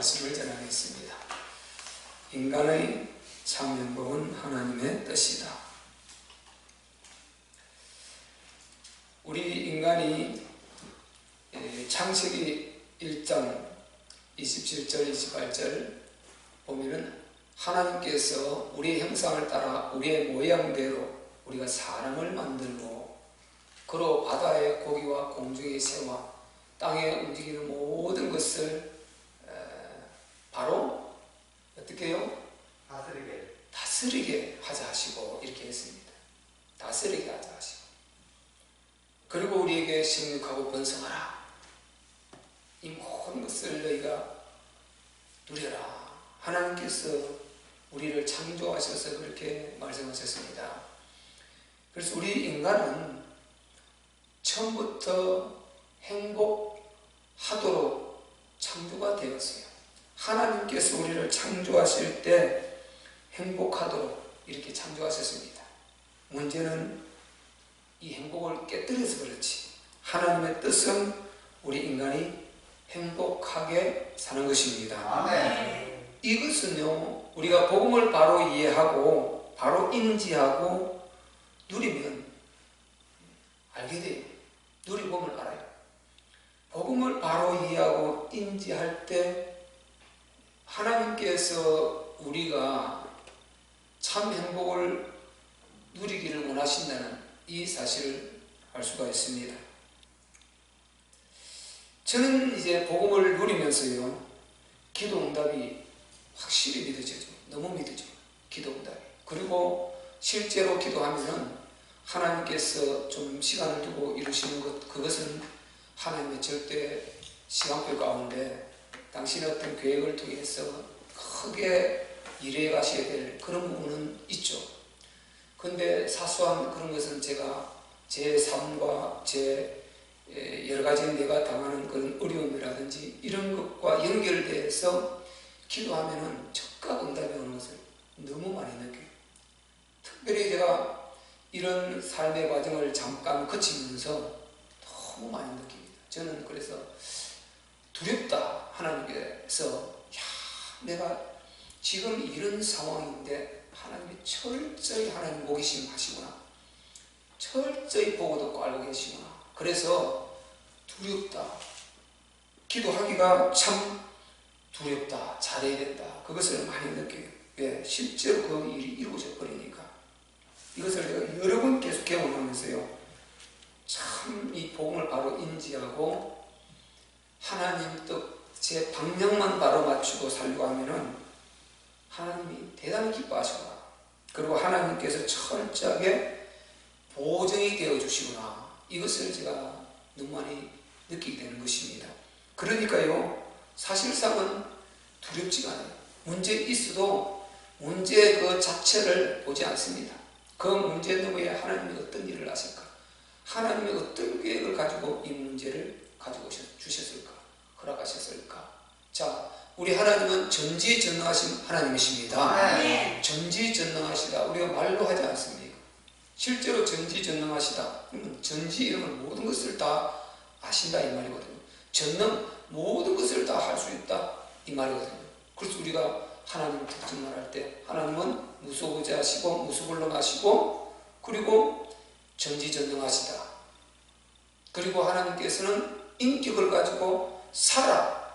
말씀을 전하겠습니다. 인간의 참 행복은 하나님의 뜻이다. 우리 인간이 창세기 1장 27절 28절 보면은 하나님께서 우리의 형상을 따라 우리의 모양대로 우리가 사람을 만들고 그로 바다의 고기와 공중의 새와 땅에 움직이는 모든 것을 바로 어떻게 해요? 다스리게 하자 하시고 이렇게 했습니다. 다스리게 하자 하시고 그리고 우리에게 생육하고 번성하라. 이 모든 것을 너희가 누려라. 하나님께서 우리를 창조하셔서 그렇게 말씀하셨습니다. 그래서 우리 인간은 처음부터 행복하도록 창조가 되었어요. 하나님께서 우리를 창조하실 때 행복하도록 이렇게 창조하셨습니다. 문제는 이 행복을 깨뜨려서 그렇지 하나님의 뜻은 우리 인간이 행복하게 사는 것입니다. 아멘. 이것은요, 우리가 복음을 바로 이해하고 바로 인지하고 누리면 알게 돼요. 누리보면 알아요. 복음을 바로 이해하고 인지할 때 하나님께서 우리가 참 행복을 누리기를 원하신다는 이 사실을 알 수가 있습니다. 저는 이제 복음을 누리면서요, 기도 응답이 확실히 믿어져요. 너무 믿어져요. 기도 응답이. 그리고 실제로 기도하면은 하나님께서 좀 시간을 두고 이루시는 것, 그것은 하나님의 절대 시간표 가운데 당신의 어떤 계획을 통해서 크게 일해 가셔야 될 그런 부분은 있죠. 근데 사소한 그런 것은 제가 제 삶과 제 여러 가지 내가 당하는 그런 어려움이라든지 이런 것과 연결돼서 기도하면은 즉각 응답이 오는 것을 너무 많이 느껴요. 특별히 제가 이런 삶의 과정을 잠깐 거치면서 너무 많이 느낍니다. 저는 그래서 두렵다. 하나님께서 내가 지금 이런 상황인데 하나님이 철저히 하나님 보기심 하시구나. 철저히 보고 듣고 알고 계시구나. 그래서 두렵다. 기도하기가 참 두렵다. 잘해야 된다. 그것을 많이 느껴요. 왜? 실제로 그 일이 이루어져 버리니까. 이것을 제가 여러 번 계속 경험하면서요, 참 이 복음을 바로 인지하고 하나님 뜻, 제 방향만 바로 맞추고 살려고 하면은 하나님이 대단히 기뻐하시구나. 그리고 하나님께서 철저하게 보정이 되어 주시구나. 이것을 제가 너무 많이 느끼게 되는 것입니다. 그러니까요, 사실상은 두렵지가 않아요. 문제 있어도 문제 그 자체를 보지 않습니다. 그 문제 너머에 하나님이 어떤 일을 하실까? 하나님이 어떤 계획을 가지고 이 문제를 가지고 주셨을까? 허락하셨을까? 자, 우리 하나님은 전지전능하신 하나님이십니다. 네. 전지전능하시다. 우리가 말로 하지 않습니까? 실제로 전지전능하시다. 그러면 전지 이러면 모든 것을 다 아신다 이 말이거든요. 전능, 모든 것을 다 할 수 있다 이 말이거든요. 그래서 우리가 하나님 특징을 할 때 하나님은 무소부재하시고 무소불능하시고 그리고 전지전능하시다. 그리고 하나님께서는 인격을 가지고 살아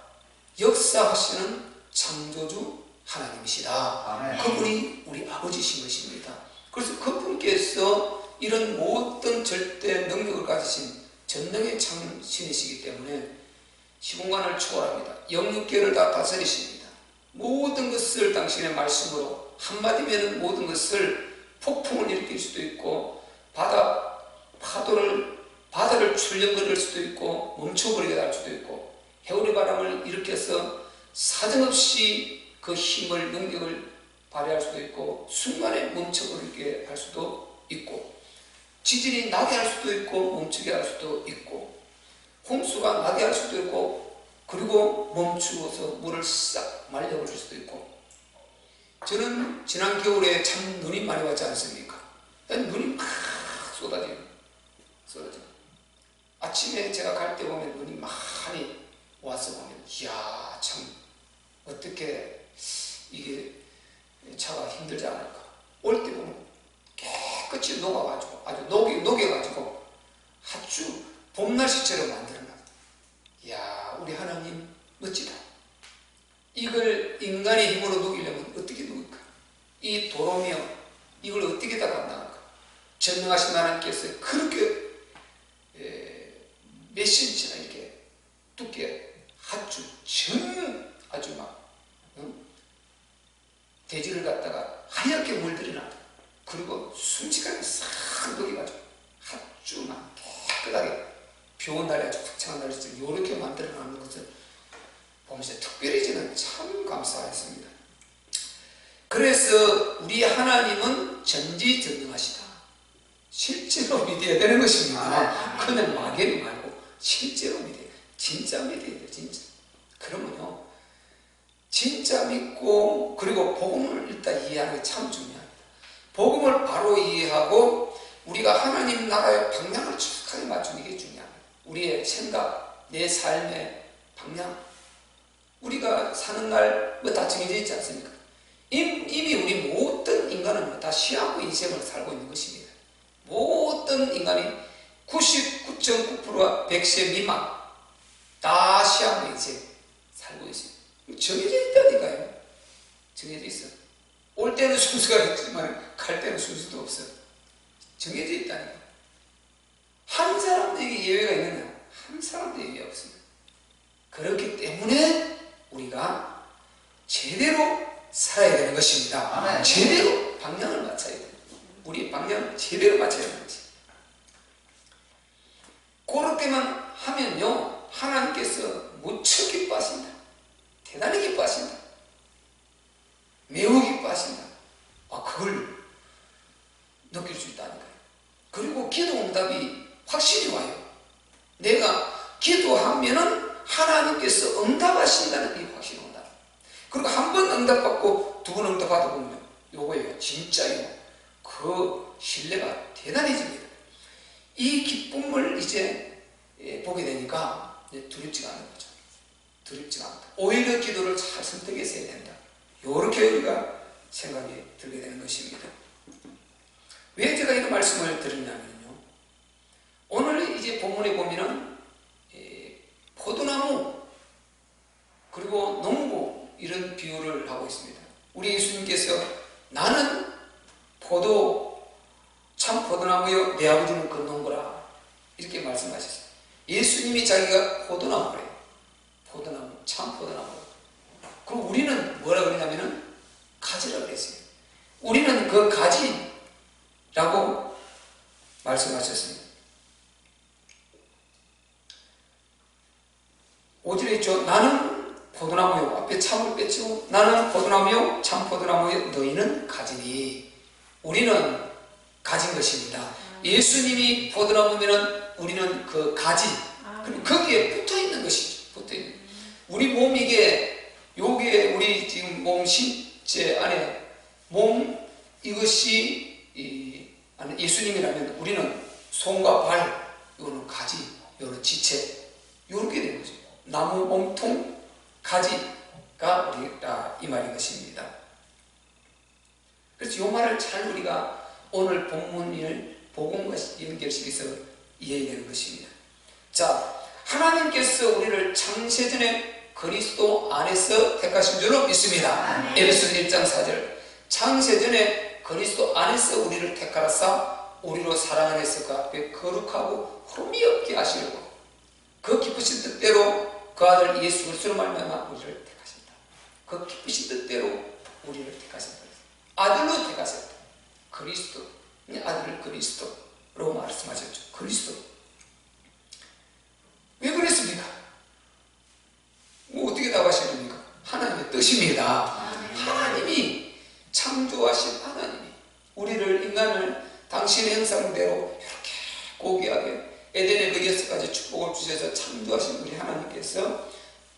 역사하시는 창조주 하나님이시다. 아멘. 그분이 우리 아버지신 것입니다. 그래서 그분께서 이런 모든 절대 능력을 가지신 전능의 창신이시기 때문에 시공간을 초월합니다. 영육계를 다 다스리십니다. 모든 것을 당신의 말씀으로 한마디면 모든 것을 폭풍을 일으킬 수도 있고 바다를 출렁거릴 수도 있고 멈춰버리게 할 수도 있고 해오리 바람을 일으켜서 사정없이 그 힘을 능력을 발휘할 수도 있고 순간에 멈춰버리게 할 수도 있고 지진이 나게 할 수도 있고 멈추게 할 수도 있고 홍수가 나게 할 수도 있고 그리고 멈추어서 물을 싹 말려버릴 수도 있고 저는 지난 겨울에 참 눈이 많이 왔지 않습니까? 눈이 막 쏟아져요. 아침에 제가 갈 때 보면 눈이 많이 와서 보면 이야 참 어떻게 이게 차가 힘들지 않을까? 올 때 보면 깨끗이 녹아가지고 아주 녹여가지고 아주 봄날씨처럼 만들어놨다. 이야, 우리 하나님 멋지다. 이걸 인간의 힘으로 녹이려면 어떻게 녹일까? 이 도로며 이걸 어떻게 다 감당할까? 전능하신 하나님께서 그렇게 몇 센치나 이렇게 두께 아주 막 대지를 갖다가 하얗게 물들여놨다. 그리고 순식간에 싹 녹여가지고 아주 막 깨끗하게 비 온 날에 아주 화창한 날에 이렇게 만들어놓는 것을 보면서 특별히 저는 참 감사했습니다. 그래서 우리 하나님은 전지전능하시다. 실제로 믿어야 되는 것입니다. 그냥 막연히 말고 실제로 믿어야 돼요. 진짜 믿어야 돼요. 진짜. 그러면요, 진짜 믿고 그리고 복음을 일단 이해하는 게 참 중요합니다. 복음을 바로 이해하고 우리가 하나님 나라의 방향을 정확하게 맞추는 게 중요합니다. 우리의 생각, 내 삶의 방향, 우리가 사는 날 뭐 다 정해져 있지 않습니까? 이미 우리 모든 인간은 다 시한부 인생을 살고 있는 것입니다. 모든 인간이 99.9%가 100세 미만 다 시한부 인생 살고 있어요. 정해져 있다니까요. 정해져 있어. 올 때는 순서가 있지만 갈 때는 순서도 없어. 정해져 있다니까. 한 사람들에게 예외가 있느냐? 한 사람도 예외 없습니다. 그렇기 때문에 우리가 제대로 살아야 되는 것입니다. 아멘. 제대로 방향을 맞춰야 돼요. 우리 방향을 제대로 맞춰야 되는 거지. 그렇게만 하면요, 하나님께서 무척 기뻐하신다. 대단히 기뻐하신다. 매우 기뻐하신다. 그걸 느낄 수 있다니까요. 그리고 기도 응답이 확실히 와요. 내가 기도하면은 하나님께서 응답하신다는 게 확실히 온다. 그리고 한 번 응답받고 두 번 응답받아 보면 요거예요. 진짜요. 그 신뢰가 대단해집니다. 이 기쁨을 이제 보게 되니까 이제 두렵지가 않은 거죠. 두렵지가 않다. 오히려 기도를 잘 선택해서 해야 된다. 요렇게 우리가 생각이 들게 되는 것입니다. 왜 제가 이런 말씀을 드리냐면요, 오늘 이제 본문에 보면은 포도나무 그리고 농부 이런 비유를 하고 있습니다. 우리 예수님께서 나는 참 포도나무요 내 아버지는 그 농부라 이렇게 말씀하셨어요. 예수님이 자기가 포도나무래요. 포도나무, 참 포도나무. 그럼 우리는 뭐라 그러냐면은 가지라 그랬어요. 우리는 그 가지라고 말씀하셨습니다. 5절에 있죠. 나는 포도나무요. 앞에 참을 뺐죠. 나는 포도나무요. 참 포도나무요. 너희는 가지니. 우리는 가진 것입니다. 예수님이 포도나무면 우리는 그 가지. 그리고 거기에 붙어 있는 것이죠. 붙어 있는. 우리 몸 요게 우리 지금 몸 신체 안에 몸 이것이 예수님이라면 우리는 손과 발, 이거는 가지, 이거는 지체, 이렇게 되는 거죠. 나무 몸통, 가지가 우리다 이 말인 것입니다. 그래서 이 말을 잘 우리가 오늘 본문을 복음과 연결시켜서 이해해야 되는 것입니다. 자, 하나님께서 우리를 창세전에 그리스도 안에서 택하신 줄로 믿습니다. 에베소서 1장 4절. 창세전에 그리스도 안에서 우리를 택하라사 우리로 사랑 안에서 그 앞에 거룩하고 흠이 없게 하시려고 그 기쁘신 뜻대로 그 아들 예수 그리스도로 말미암아 우리를 택하셨다. 그 기쁘신 뜻대로 우리를 택하셨다. 아들로 택하셨다. 그리스도, 아들 그리스도로 말씀하셨죠. 그리스도. 왜 그랬습니까? 어떻게 답하시렵니까? 하나님의 뜻입니다. 하나님이 창조하신 하나님이 우리를 인간을 당신의 형상대로 이렇게 고귀하게 에덴의 그 6가지 축복을 주셔서 창조하신 우리 하나님께서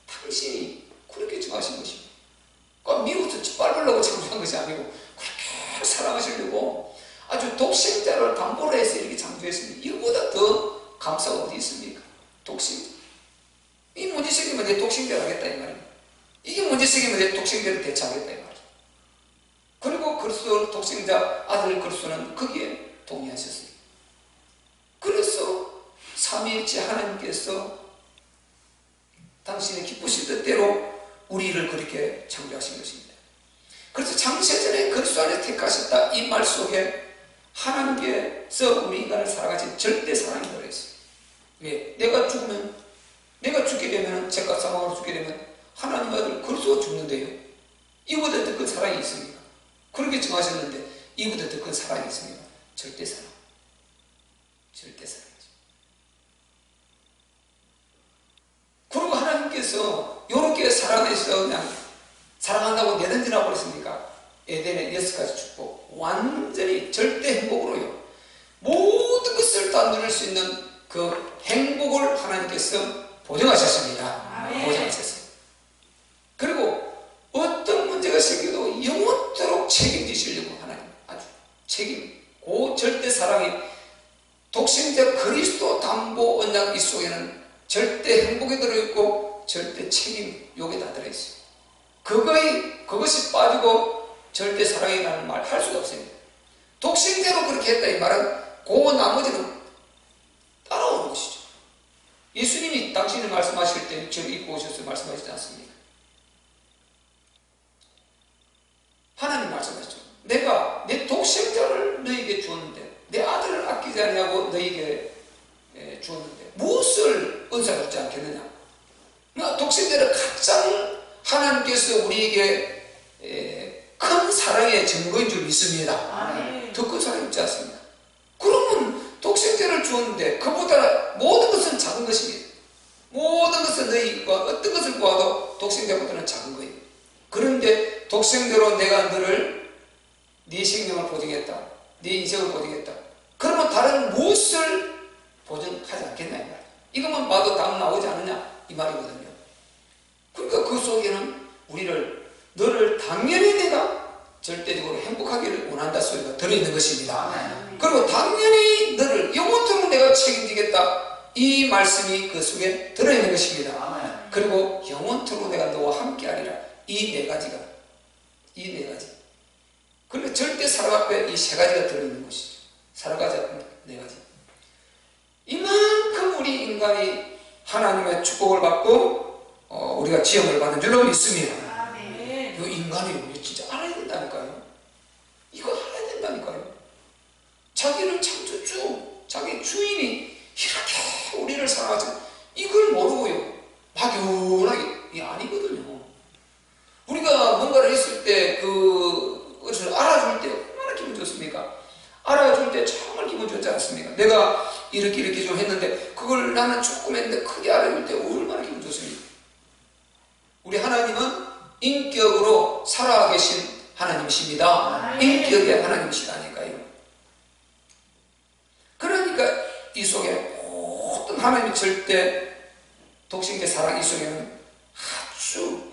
당신이 그렇게 정하신 것입니다. 미워서 짓밟으려고 창조한 것이 아니고 그렇게 사랑하시려고 아주 독생자를 담보로 해서 이렇게 창조했습니다. 이거보다 더 감사가 어디 있습니까? 독생자. 이 문제 생기면 내 독생자를 하겠다 이 말입니다. 이게 문제 문제 생기면 독생자를 대처하겠다 이 말이에요. 그리고 그리스도 독생자 아들 그리스도는 거기에 동의하셨어요. 그래서 삼위일체 하나님께서 당신의 기쁘신 뜻대로 우리를 그렇게 창조하신 것입니다. 그래서 창세전에 그리스도 안에 택하셨다 이 말 속에 하나님께서 우리 인간을 살아가신 절대 사랑이 들어있어요. 왜? 내가 죽게 되면 죄값 사망으로 죽게 되면 하나님 아들 그리스도가 죽는데요. 이보다 더 큰 사랑이 있습니까? 그렇게 정하셨는데 이보다 더 큰 사랑이 있습니까? 절대 사랑. 절대 사랑이죠. 그리고 하나님께서 이렇게 사랑해서 그냥 사랑한다고 내던지나 버렸습니까? 에덴의 6가지 축복 완전히 절대 행복으로요. 모든 것을 다 누릴 수 있는 그 행복을 하나님께서 보증하셨습니다. 보증하셨어요. 그리고 어떤 문제가 생겨도 영원토록 책임지시려고 하나님 아주 그 절대 사랑이 독생자 그리스도 담보 언약 이 속에는 절대 행복이 들어있고 절대 책임 요게 다 들어있어요. 그것이 빠지고 절대 사랑이라는 말 할 수가 없습니다. 독생자로 그렇게 했다 이 말은 그 나머지는 따라오는 것이죠. 예수님이 당신이 말씀하실 때 저를 입고 오셔서 말씀하시지 않습니까? 하나님 말씀하시죠. 내가 내 독생자를 너에게 주었는데 내 아들을 아끼지 아니하고 너에게 주었는데 무엇을 은사를 주지 않겠느냐? 독생자를 가장 하나님께서 우리에게 큰 사랑의 증거인 줄 믿습니다. 더 큰 사랑이 있지 않습니까? 그러면 독생자를 주었는데 그보다 모든 것은 작은 것입니다. 모든 것은 너희가 어떤 것을 보아도 독생자보다는 작은 거예요. 그런데 독생자로 내가 너를 네 생명을 보증했다. 네 인생을 보증했다. 그러면 다른 무엇을 보증하지 않겠냐 이 말이야. 이것만 봐도 답 나오지 않느냐 이 말이거든요. 그러니까 그 속에는 너를 당연히 내가 절대적으로 행복하기를 원한다 소리가 들어있는 것입니다. 그리고 당연히 너를 영원토록 내가 책임지겠다 이 말씀이 그 속에 들어있는 것입니다. 그리고 영원토록 내가 너와 함께하리라 이 네 가지 그리고 절대 사랑 앞에 이 세 가지가 들어있는 것이죠. 살아가지 않는 네 가지. 이만큼 우리 인간이 하나님의 축복을 받고 우리가 지형을 받는 줄로 믿습니다. 이 인간이 우리 진짜 알아야 된다니까요. 이거 알아야 된다니까요. 자기를 창조주, 자기 주인이 이렇게 우리를 사랑하지 이걸 모르고요. 막연하게 이게 아니거든요. 우리가 뭔가를 했을 때 그것을 알아줄 때 얼마나 기분 좋습니까? 알아줄 때 정말 기분 좋지 않습니까? 내가 이렇게 좀 했는데 그걸 나는 조금 했는데 크게 알아줄 때 얼마나 기분 좋습니까? 우리 하나님은 인격으로 살아계신 하나님이십니다. 인격의 하나님이시라니까요. 그러니까 이 속에 모든 하나님의 절대 독생자 사랑 이 속에는 아주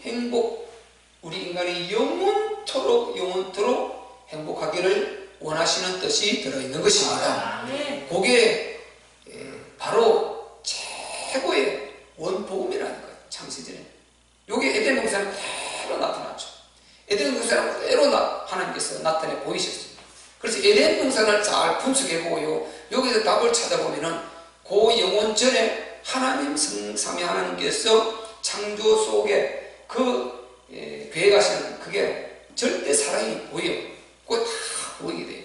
우리 인간이 영원토록 행복하기를 원하시는 뜻이 들어있는 것입니다. 그게 바로 최고의 원복음이라니까요. 창세전에 여기 에덴 동산은 그대로 나타났죠. 에덴 동산은 그대로 하나님께서 나타내 보이셨어요. 그래서 에덴 동산을 잘 분석해보고요, 여기서 답을 찾아보면은 그 영원 전에 하나님 성삼위 하나님께서 창조 속에 계획하시는 그게 절대 사랑이 보여요. 그거 다 보이게 돼요.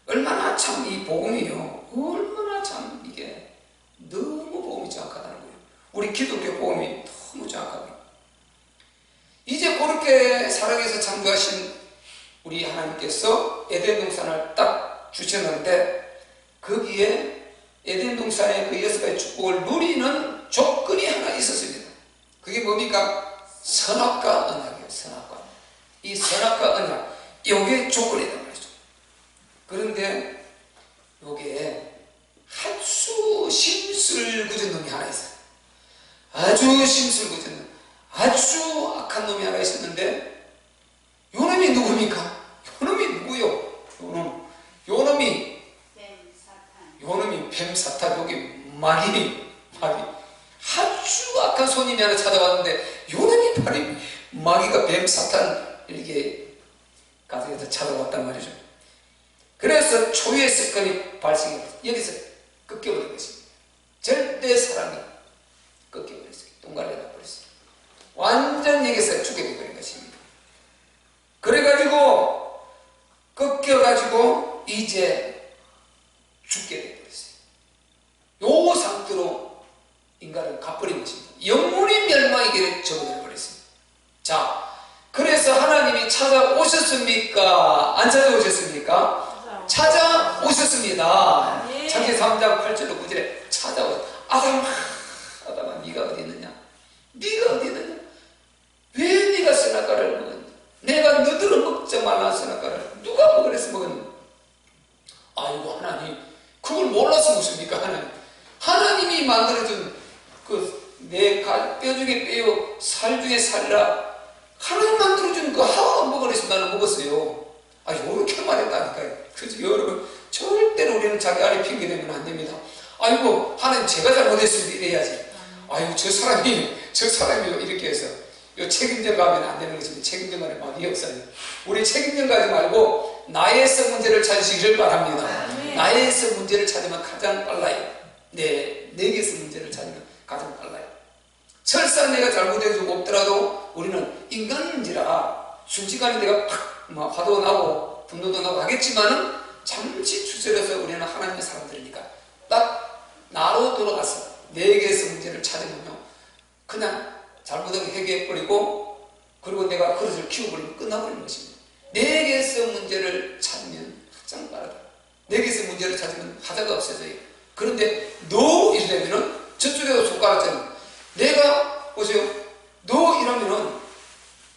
얼마나 참 이 복음이요, 얼마나 참 이게 너무 복음이 정확하다는 거예요. 우리 기독교 복음이 너무 정확하고요. 이제 그렇게 사랑해서 창조하신 우리 하나님께서 에덴 동산을 딱 주셨는데 거기에 에덴 동산의 그 6가지 축복을 누리는 조건이 하나 있었습니다. 그게 뭡니까? 선악과 언약이에요. 선악과. 이 선악과 언약, 이게 조건이란 말이죠. 그런데 요게 아주 심술궂은 놈이 하나 있어요. 아주 심술궂은 놈, 아주 악한 놈이 하나 있었는데 요 놈이 누굽니까? 요 놈이 누구요? 요 놈이 뱀 사탄, 여기 마귀 아주 악한 손님이 하나 찾아왔는데 요 놈이 마귀가 뱀 사탄 이렇게 가정에서 찾아왔단 말이죠. 그래서 초유의 습관이 발생해서 여기서 꺾여버린 것입니다. 절대 사랑이 꺾여버렸어요. 똥갈려 나버렸어요. 완전 여기서 죽게 되버린 것입니다. 그래가지고 꺾여가지고 이제 죽게 되버렸어요. 요 상태로 인간은 가버린 것입니다. 영원히 멸망의 길에 접어들어 버렸습니다. 자, 그래서 하나님이 찾아오셨습니까? 안 찾아오셨습니까? 찾아오셨습니다. 창세기 3장 8절로 9절에 찾아오셨다. 아담아, 네가 어디 있느냐? 네가 어디 있느냐? 왜 네가 선악과를 먹었냐? 내가 너들은 먹지 말라 선악과를 누가 먹으래서 먹었냐? 아이고 하나님, 그걸 몰라서 묻습니까? 하나님이 만들어준 그 내 뼈 중에 뼈요 살 중에 살이라 하나님 만들어준 그 하와가 먹으래서 나는 먹었어요. 아, 요렇게 말했다니까요. 그죠? 여러분, 절대로 우리는 자기 아래 핑계대면 안 됩니다. 아이고 하나님, 제가 잘못했습니다 이래야지. 아이고 저 사람이 이렇게 해서 요 책임져 가면 안 되는 것입니다. 책임져 가면 막이 없어요. 우리 책임져 가지 말고 나에서 문제를 찾으시기를 바랍니다. 나에서 문제를 찾으면 가장 빨라요. 내게서 문제를 찾으면 가장 빨라요. 설사 내가 잘못해서 없더라도 우리는 인간인지라 순식간에 내가 팍 화도 나고 분노도 나고 하겠지만은 잠시 추스려서 우리는 하나님의 사람들이니까 딱 나로 돌아가서 내게서 문제를 찾으면요, 그냥 잘못하게 회개해버리고 그리고 내가 그릇을 키워버리면 끝나버리는 것입니다. 내게서 문제를 찾으면 가장 빠르다. 내게서 문제를 찾으면 하자가 없어져요. 그런데 너 이러면은 저쪽에도 손가락처럼 내가 보세요. 너 이러면은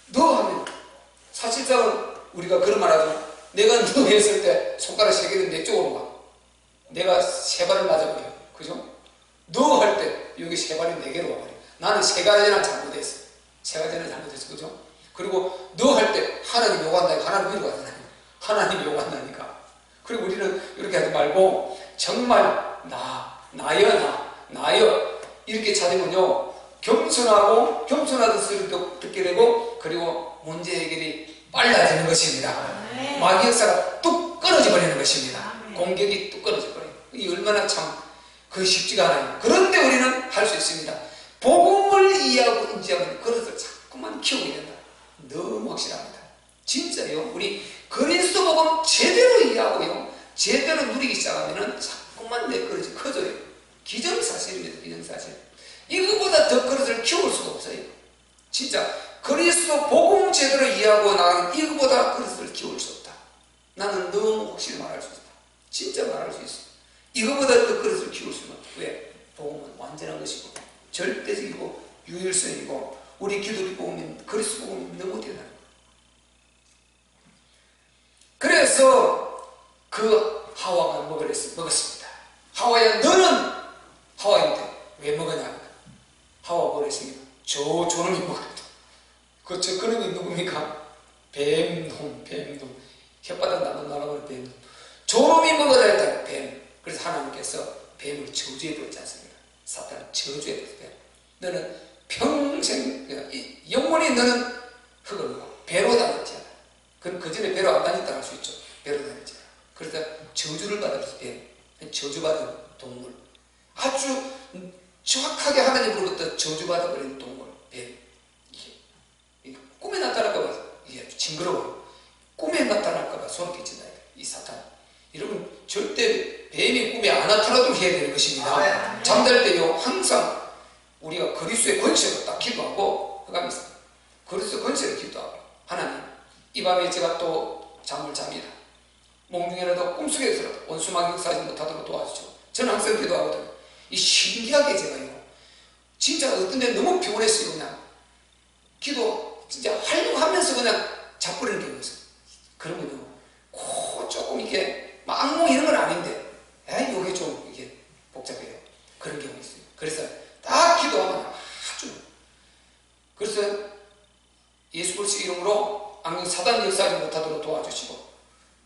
너 하면 사실상은 우리가 그런 말 하죠. 내가 너 했을 때 손가락 세 개는 내 쪽으로 가. 내가 세 발을 맞아버려요. 그죠? 너 할 때 여기 세 발이 네 개로 와버려요. 나는 세 가지나 잘못했어. 세 가지나 잘못했어. 그죠? 그리고 너 할 때 하나님 욕한다니까. 하나님 위로 가잖아요. 하나님 욕한다니까. 그리고 우리는 이렇게 하지 말고 정말 나여 이렇게 찾으면요, 겸손하던 소리도 듣게 되고 그리고 문제 해결이 빨라지는 것입니다. 마귀 역사가 뚝 끊어져 버리는 것입니다. 공격이 뚝 끊어져 버려요. 이 얼마나 참 그 쉽지가 않아요. 그런데 우리는 할 수 있습니다. 복음을 이해하고 인지하면 그것을 자꾸만 키우게 된다. 너무 확실합니다. 진짜요. 우리 그리스도 복음 제대로 이해하고요, 제대로 누리기 시작하면은 자꾸만 내 그릇이 커져요. 기정사실입니다. 기정사실. 이거보다 더 그릇을 키울 수가 없어요. 진짜 그리스도 복음 제대로 이해하고 나가는 이거보다 그릇을 키울 수 없다. 나는 너무 확실히 말할 수 있다. 진짜 말할 수 있어. 이거보다 더 그릇을 키울 수는 없다. 왜? 복음은 완전한 것이고 절대적이고 유일성이고 우리 기독교 복음은 그리스도 복음이 너무 대단해요. 그래서 그 하와가 먹었습니다. 하와야, 너는 하와인데 왜 먹었냐? 하와 뭐랬습니까? 저놈이 먹었다. 그놈이 누굽니까? 뱀놈. 혓바닥 나는 나라고 뱀놈. 저놈이 먹어야 했다. 뱀. 그래서 하나님께서 뱀을 저주해 버리지 않습니까? 사탄을 저주해 버렸어요. 너는 평생 영원히 너는 흙을 먹어. 배로 다녔지 않아. 그럼 그 전에 배로 안 다녔다 할 수 있죠. 배로 다녔지 않아. 그래서 저주를 받았어. 뱀. 저주받은 동물. 아주 정확하게 하나님으로부터 저주받아버린 동물, 뱀. 이게 꿈에 나타날까봐 이게 징그러워요. 꿈에 나타날까봐 소름 끼친다. 이 사탄. 여러분, 절대 뱀이 꿈에 안 나타나도록 해야 되는 것입니다. 잠잘 때요, 항상 우리가 그리스도의 권세로 딱 기도하고, 그가면서 그리스도의 권세로 기도하고, 하나님, 이 밤에 제가 또 잠을 잡니다. 몽중에라도 꿈속에서라도 원수마귀 역사하지 못하도록 도와주죠. 저는 항상 기도하거든요. 이 신기하게 제가요, 진짜 어떤 데 너무 피곤했어요. 그냥 기도 진짜 하려고 하면서 그냥 자버리는 경우가 있어요. 그러면요, 조금 이게 막 악몽 이런 건 아닌데 이게 좀 이게 복잡해요. 그런 경우가 있어요. 그래서 딱 기도하면 아주, 그래서 예수 그리스도 이름으로 악령 사단 역사하지 못하도록 도와주시고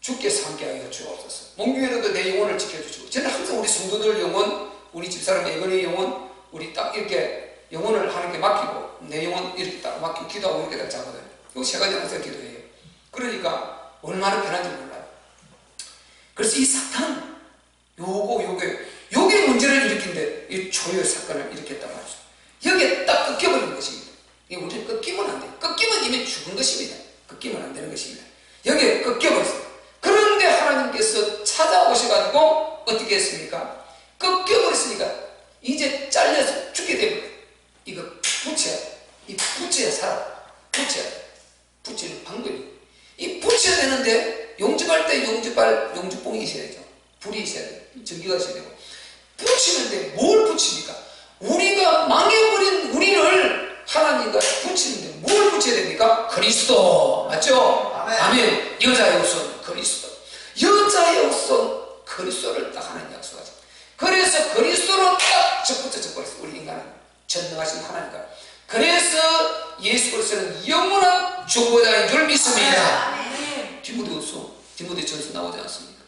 주께서 함께하여 주옵소서. 몽중에라도 내 영혼을 지켜주시고, 저는 항상 우리 성도들 영혼, 우리 집사람 애건의 영혼, 우리 딱 이렇게 영혼을 하나님께 맡기고 내 영혼 이렇게 딱 맡기고 기도하고 이렇게 딱 자거든요. 이 세 가지 항상 기도해요. 그러니까 얼마나 편한지 몰라요. 그래서 이 사탄 요게 문제를 일으킨데 이 초유의 사건을 일으켰단 말이죠. 여기에 딱 끊겨버리는 것입니다. 우리는 끊기면 안 돼요. 끊기면 이미 죽은 것입니다. 끊기면 안 되는 것입니다. 여기에 끊겨버렸어요. 그런데 하나님께서 찾아오셔가지고 어떻게 했습니까? 끊겨버렸으니까 이제 잘려서 죽게 되면 이거 붙여야 돼. 이 붙여야 살아. 붙여야 돼. 붙이는 방법이. 이 붙여야 되는데 용접할 때 용접봉이 있어야죠. 불이 있어야 돼요. 전기가 있어야 되고. 붙이는데 뭘 붙입니까? 우리가 망해버린 우리를 하나님과 붙이는데 뭘 붙여야 됩니까? 그리스도. 맞죠? 아멘. 여자의 우선 그리스도. 여자의 우선 그리스도를 딱 하나님 약속하죠. 그래서 그리스도로 딱 접붙여 버렸어요. 우리 인간은 전능하신 하나님과. 그래서 예수 그리스도는 영원한 중보자인 줄 믿습니다. 디모데전서 나오지 않습니까?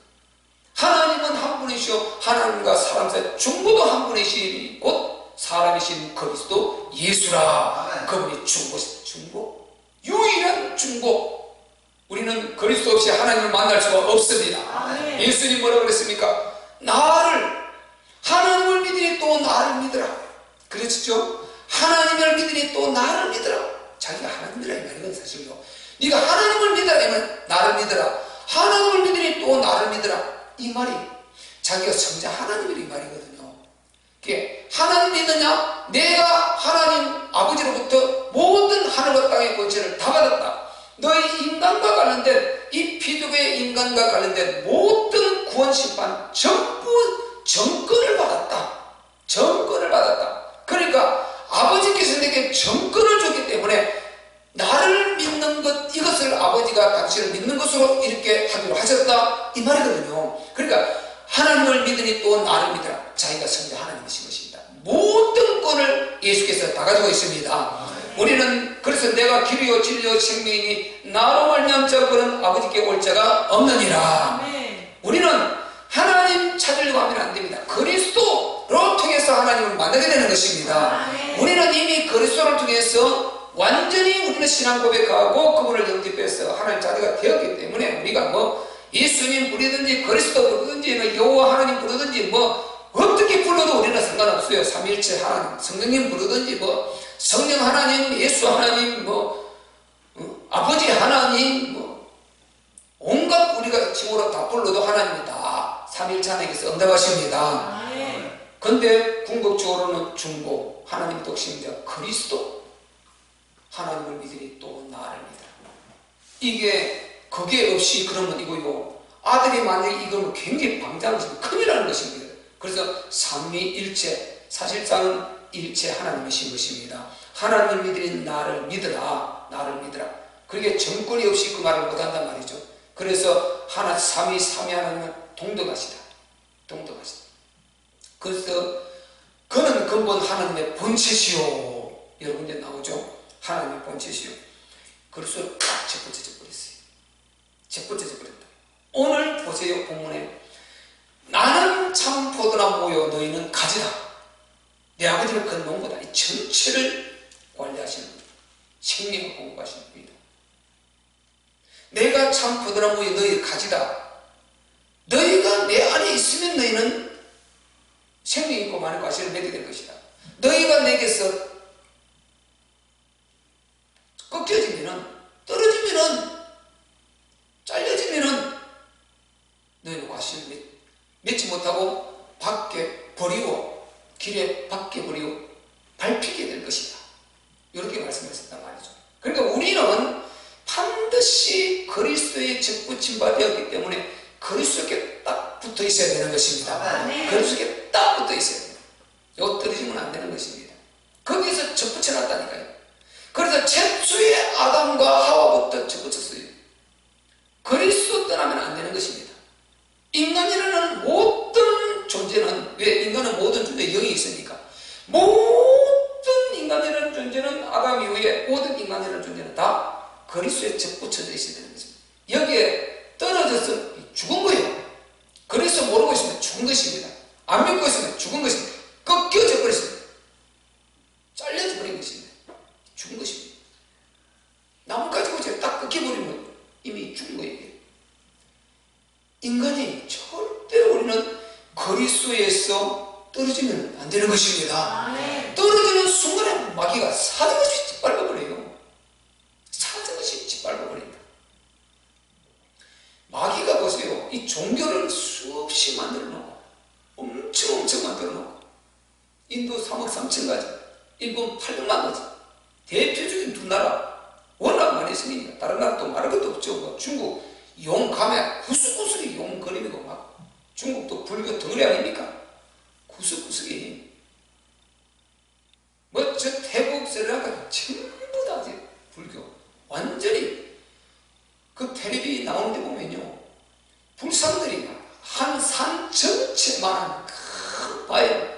하나님은 한 분이시오. 하나님과 사람 사이 중보도 한 분이시니 곧 사람이신 그리스도 예수라. 그분이 중보. 유일한 중보. 우리는 그리스도 없이 하나님을 만날 수가 없습니다. 예수님 뭐라고 그랬습니까? 하나님을 믿으니 또 나를 믿으라. 그랬죠? 하나님을 믿으니 또 나를 믿으라. 자기가 하나님이라 이 말이거든 사실요. 네가 하나님을 믿으라면 나를 믿으라. 하나님을 믿으니 또 나를 믿으라. 이 말이 자기가 성자 하나님이라 이 말이거든요. 그게 하나님 믿느냐? 내가 하나님 아버지로부터 모든 하늘과 땅의 권세를 다 받았다. 너희 인간과 관련된 이 피조의 인간과 관련된 모든 구원 심판 전부 정권을 받았다. 정권을 받았다. 그러니까 아버지께서 내게 정권을 줬기 때문에 나를 믿는 것, 이것을 아버지가 당신을 믿는 것으로 이렇게 하기로 하셨다 이 말이거든요. 그러니까 하나님을 믿으니 또 나를 믿으라. 자기가 성자 하나님이신 것입니다. 모든 권을 예수께서 다 가지고 있습니다. 우리는 그래서 내가 길이요 진리요 생명이니 나로 말미암아 그는 아버지께 올 자가 없느니라. 우리는 하나님 찾으려고 하면 안 됩니다. 그리스도로 통해서 하나님을 만나게 되는 것입니다. 우리는 이미 그리스도를 통해서 완전히 우리는 신앙 고백하고 그분을 영접해서 하나님 자녀가 되었기 때문에 우리가 예수님 부르든지 그리스도 부르든지 여호와 하나님 부르든지 어떻게 불러도 우리는 상관없어요. 삼위일체 하나님, 성령님 부르든지 성령 하나님, 예수 하나님, 아버지 하나님, 온갖 우리가 칭호로 다 불러도 하나님이 다 삼위일체 하나님께서 응답하십니다. 근데 궁극적으로는 중보, 하나님 독심자 그리스도, 하나님을 믿으니 또 나를 믿으라. 그게 없이 그러면 이거요. 아들이 만약에 이거면 굉장히 방장하시면 큰일 나는 것입니다. 그래서 삼위일체, 사실상은 일체 하나님이신 것입니다. 하나님을 믿으니 나를 믿으라. 나를 믿으라. 그게 정권이 없이 그 말을 못한단 말이죠. 그래서 삼위 하나님은 동등하시다. 그래서 그는 근본 하나님의 본체시오. 여러분 이제 나오죠. 하나님의 본체시오. 그래서 딱 재뿌려져 버렸어요. 재뿌려져 버렸다. 오늘 보세요. 본문에 나는 참 포도나 모여 너희는 가지다. 내 아버지는 그 농부다. 이 전체를 관리하시는 분이다. 생명을 공급하시는 분이다. 내가 참 포도나 모여 너희 가지다. 너희가 내 안에 있으면 너희는 생명 있고 많은 과실을 맺게 될 것이다. 너희가 내게서 꺾여지면은, 떨어지면은, 잘려지면은 너희는 과실을 맺지 못하고 밖에 버리고 길에 밖에 버리고 밟히게 될 것이다. 이렇게 말씀하셨단 말이죠. 그러니까 우리는 반드시 그리스도의 접붙임 바 되었기 때문에 그리스도께 딱 붙어 있어야 되는 것입니다. 그리스도께 딱 붙어 있어야 됩니다. 이거 떨어지면 안 되는 것입니다. 거기서 접붙여 놨다니까요. 그래서 최초의 아담과 하와부터 접붙였어요. 그리스도 떠나면 안 되는 것입니다. 인간이라는 모든 존재는, 왜 인간은 모든 존재에 영이 있으니까, 모든 인간이라는 존재는 아담 이후에 모든 인간이라는 존재는 다 그리스도에 접붙여져 있어야 되는 것입니다. 여기에 떨어져서 죽은 거예요. 그래서 모르고 있으면 죽은 것입니다. 안 믿고 있으면 죽은 것입니다. 꺾여져 버렸습니다. 잘려 그죠? 떨어지면 안 되는 것입니다. 떨어지는 순간에 마귀가 사정없이 짓밟아버려요. 사정없이 짓밟아버립니다. 마귀가 보세요. 이 종교를 수없이 만들어 놓고 엄청 만들어 놓고 인도 3억 3천 가지, 일본 800만 가지, 대표적인 두 나라 워낙 많이 있으니까 다른 나라 또 말할 것도 없죠. 뭐 중국 용 가면 구석구석이 용 거리고 막 중국도 불교 덩어리 아닙니까? 구석구석이 뭐 저 태국 스리랑카 전부 다 불교 완전히 그 텔레비 나오는 데 보면요 불상들이 한 산 전체만한 큰 바위를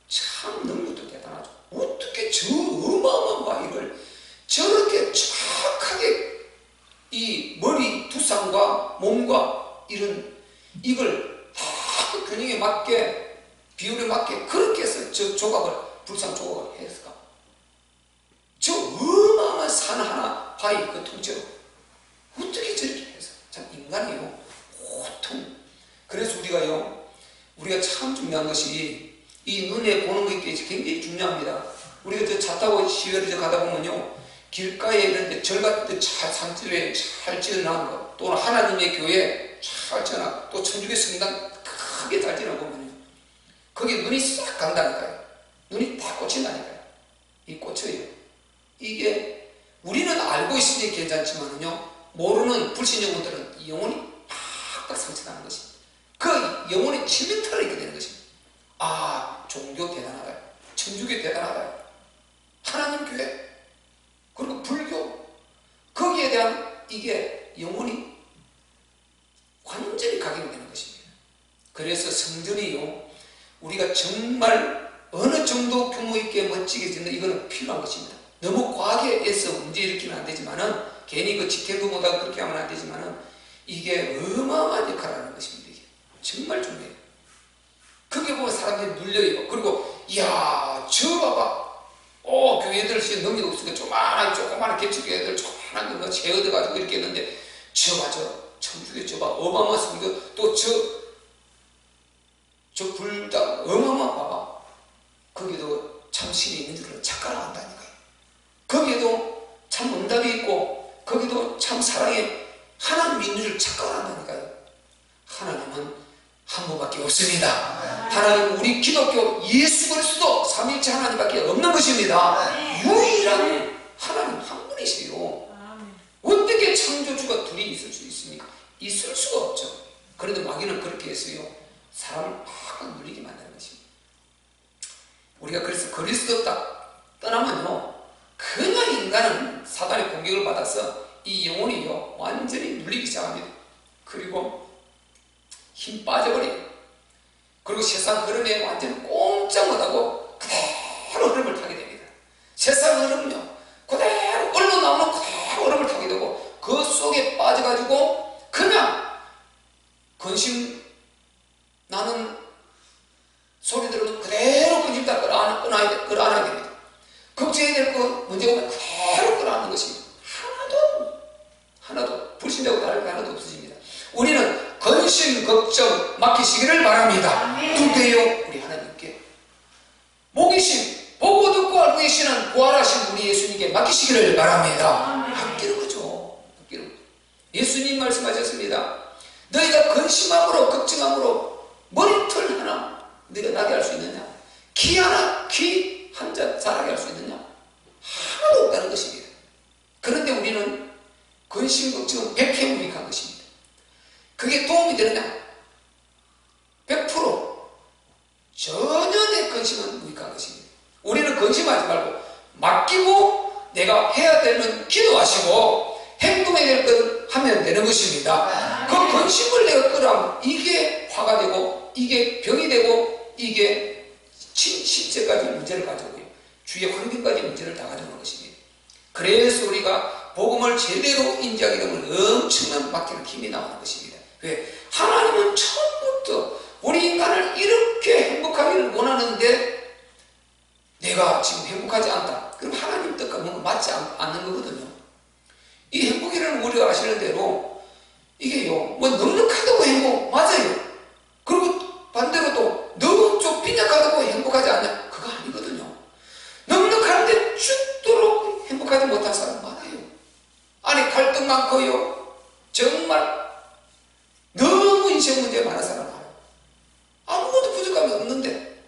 참 능력도 대단하죠. 어떻게 저 어마어마한 바위를 저렇게 정확하게 이 머리 두상과 몸과 이걸 다 그 균형에 맞게 비율에 맞게 그렇게 해서 저 조각을 불상 조각을 했을까? 저 어마어마한 산 하나 바위 그 통째로 어떻게 저렇게 해서 참 인간이요 보통. 그래서 우리가 참 중요한 것이 이 눈에 보는 것이 굉장히 중요합니다. 우리가 저 차 타고 시외를 가다 보면요 길가에 이런 데 절 같은 데 잘 산길에 잘 지어놓은 거 또는 하나님의 교회 잘 지어놔 또 천주교 성당 크게 잘 지어보면요 거기에 눈이 싹 간다니까요. 눈이 다 꽂힌다니까요. 이 꽂혀요. 이게 우리는 알고 있으니 괜찮지만은요 모르는 불신영혼들은 영혼이 팍팍 상처나는 것입니다. 그 영혼의 치명타를 입게 되는 것입니다. 아 종교 대단하다, 천주교 대단하다, 하나님 교회 그리고 불교 거기에 대한 이게 영혼이 완전히 각인되는 것입니다. 그래서 성전이요 우리가 정말 어느 정도 규모 있게 멋지게 짓는 이거는 필요한 것입니다. 너무 과하게 애써 문제 일으키면 안 되지만은 괜히 그 지탱구보다 그렇게 하면 안 되지만은 이게 어마어마한 역할을 하는 것입니다. 이게 정말 중요해요. 그게 보면 사람들이 눌려요. 그리고 이야 저 봐봐 교회들 진짜 능력 없으니까 조그마한 개척교회들 조그마한 거 재어져가지고 이렇게 했는데 저 천주교 저 봐 어마어마한 성교 또 저 불당 어마어마한 봐봐 거기도 참 신이 있는 줄을 착각을 한다니까요. 거기에도 참 응답이 있고 거기도 참 사랑에 하나님 있는 줄 착각을 한다니까요. 하나님은 한 분밖에 없습니다. 하나님은 우리 기독교 예수 그리스도 삼위일체 하나님밖에 없는 것입니다. 유일한 하나님 한 분이세요. 어떻게 창조주가 둘이 있을 수 있습니까? 있을 수가 없죠. 그런데 마귀는 그렇게 했어요. 사람을 막 눌리게 만드는 것입니다. 우리가 그래서 그리스도 딱 떠나면요 그냥 인간은 사단의 공격을 받아서 이 영혼이요 완전히 눌리기 시작합니다. 그리고 힘 빠져버려요. 그리고 세상 흐름에 완전히 꼼짝 못하고 그대로 흐름을 타게 됩니다. 세상 흐름은요 그대로 흘러나오는 그대로 흐름을 타게 되고 그 속에 빠져가지고 그냥 근심 나는 소리 들으면 그대로 근심 다 끌어안아야 됩니다. 걱정해야 될 거 문제가 오면 그대로 끌어안는 것입니다. 하나도 불신자고 다를 게 하나도 없으십니다. 우리는 근심 걱정 맡기시기를 바랍니다. 누구예요? 우리 하나님께. 모기심 보고 듣고 알고 계시는 부활하신 우리 예수님께 맡기시기를 바랍니다. 맡기는 거죠. 예수님 말씀하셨습니다. 너희가 근심함으로 걱정함으로 머리털 하나 너희가 나게 할 수 있느냐? 키 한 자 자라게 할 수 있느냐? 하나도 없다는 것입니다. 그런데 우리는 근심 걱정은 100회 무익한 것입니다. 그게 도움이 되느냐? 100% 전혀 내 근심은 무익한 것입니다. 우리는 근심하지 말고 맡기고 내가 해야 되는 기도하시고 행동해야 될 건 하면 되는 것입니다. 그 근심을 내가 끌어하면 이게 화가 되고 이게 병이 되고 이게 실제까지 문제를 가져오고요. 주위의 환경까지 문제를 다 가져오는 것입니다. 그래서 우리가 복음을 제대로 인지하게 되면 엄청난 맡기는 힘이 나오는 것입니다. 왜? 하나님은 처음부터 우리 인간을 이렇게 행복하기를 원하는데 내가 지금 행복하지 않다. 그럼 하나님 뜻과 뭔가 맞지 않는 거거든요. 이 행복이라는 우리가 아시는 대로 이게요, 뭐 넉넉하다고 행복 맞아요. 그리고 반대로 또 너무 행복하지 않냐? 그거 아니거든요. 넉넉한데 죽도록 행복하지 못한 사람 많아요. 아니 갈등 많고요. 정말 너무 인생 문제 많은 사람 많아요. 아무것도 부족함이 없는데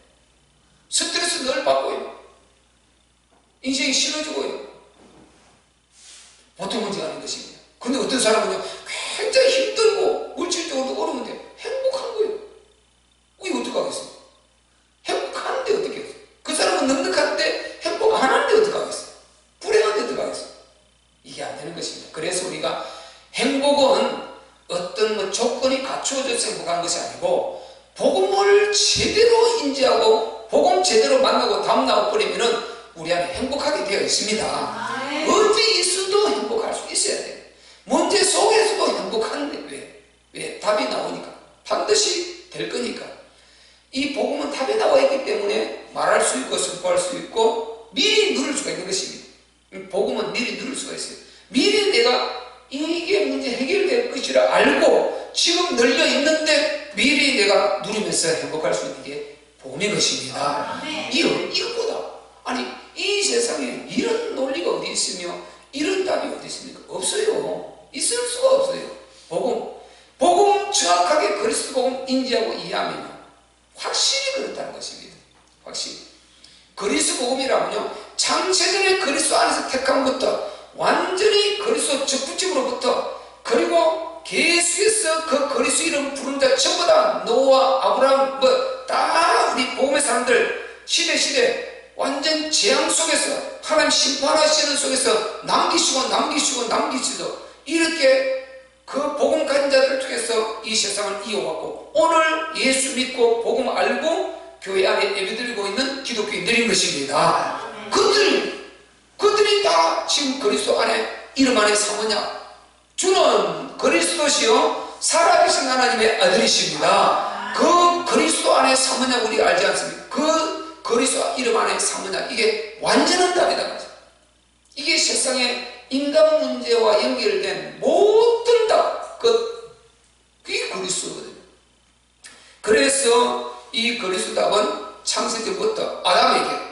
스트레스 늘 받고요. 인생이 싫어지고요. 보통 문제가 아닌 것입니다. 근데 어떤 사람은요 굉장히 힘들고 물질적으로도 어려운데 행복한 거예요. 이거 어떡하겠어요? 행복한데 어떻게 하겠어요? 그 사람은 넉넉한데 행복 안 하는데 어떡하겠어요? 불행한데 어떡하겠어요? 이게 안 되는 것입니다. 그래서 우리가 행복은 어떤 조건이 갖추어져서 행복한 것이 아니고 복음을 제대로 인지하고 복음 제대로 만나고 담나고 버리면은 우리 안에 행복하게 되어 있습니다. 언제 있어도 행복할 수 있어야 돼요. 문제 속에서도 행복한데 왜? 답이 나오니까 반드시 될 거니까. 이 복음은 답이 나와 있기 때문에 말할 수 있고 선포할 수 있고 미리 누릴 수가 있는 것입니다. 복음은 미리 누릴 수가 있어요. 미리 내가 이게 문제 해결될 것이라 알고 지금 널려 있는데 미리 내가 누리면서 행복할 수 있는 게 복음의 것입니다. 이것보다 아니 이 세상에 이런 논리가 어디 있으며 이런 답이 어디 있습니까? 없어요. 있을 수가 없어요. 복음 정확하게 그리스도 복음 인지하고 이해하면 확실히 그렇다는 것입니다. 확실히 그리스도 복음이라면요 창세전에 그리스도 안에서 택함부터 완전히 그리스도 적부집으로부터 그리고 계속해서 그 그리스도 이름 부르는 자 전부 다 노아, 아브라함 다 우리 복음의 사람들 시대 완전 재앙 속에서 하나님 심판하시는 속에서 남기시고 이렇게 그 복음 가진 자들을 통해서 이 세상을 이어왔고 오늘 예수 믿고 복음 알고 교회 안에 예배드리고 있는 기독교인들인 것입니다. 그들이 다 지금 그리스도 안에 이름 안에 사모냐? 주는 그리스도시요 살아계신 하나님의 아들이십니다. 그 그리스도 안에 사모냐 우리가 알지 않습니까? 그 그리스도 이름 안에 사모냐 이게 완전한 답이다. 이게 세상의 인간 문제와 연결된 모든 답 그게 그리스도거든요. 그래서 이 그리스도 답은 창세전부터 아담에게